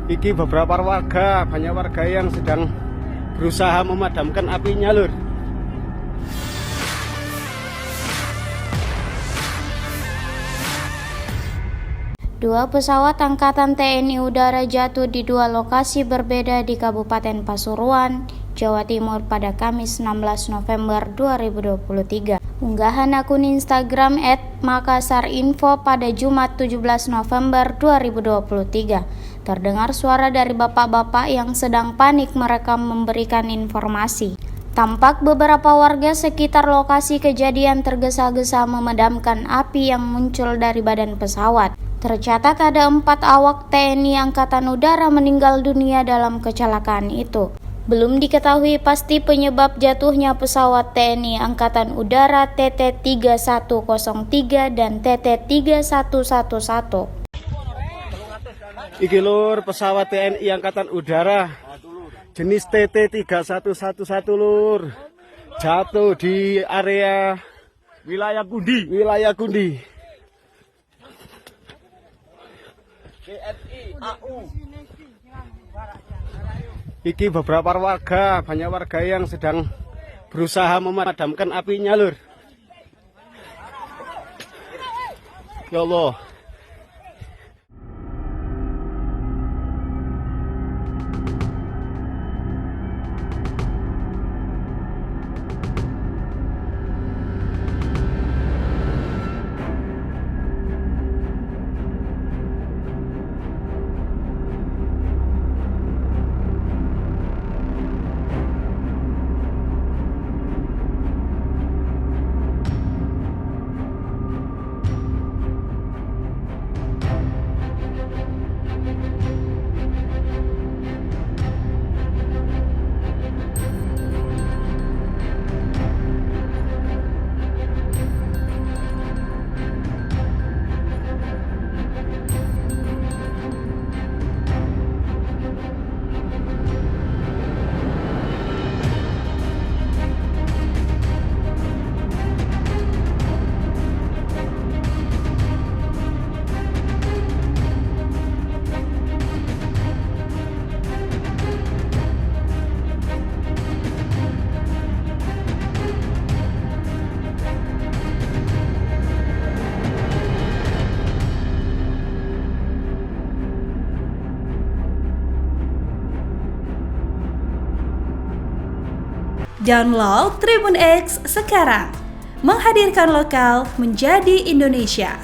Iki beberapa warga, banyak warga yang sedang berusaha memadamkan apinya, lur. Dua pesawat Angkatan TNI Udara jatuh di dua lokasi berbeda di Kabupaten Pasuruan, Jawa Timur pada Kamis 16 November 2023. Unggahan akun Instagram @makassarinfo pada Jumat 17 November 2023. Terdengar suara dari bapak-bapak yang sedang panik merekam memberikan informasi. Tampak beberapa warga sekitar lokasi kejadian tergesa-gesa memadamkan api yang muncul dari badan pesawat. Tercatat ada 4 awak TNI Angkatan Udara meninggal dunia dalam kecelakaan itu. Belum diketahui pasti penyebab jatuhnya pesawat TNI Angkatan Udara TT-3103 dan TT-3111. Iki lur, pesawat TNI Angkatan Udara jenis TT-3111 lur, jatuh di area wilayah Gundi. BNI AU. Iki beberapa warga, banyak warga yang sedang berusaha memadamkan apinya, lur. Ya Allah. Download Tribun X sekarang, menghadirkan lokal menjadi Indonesia.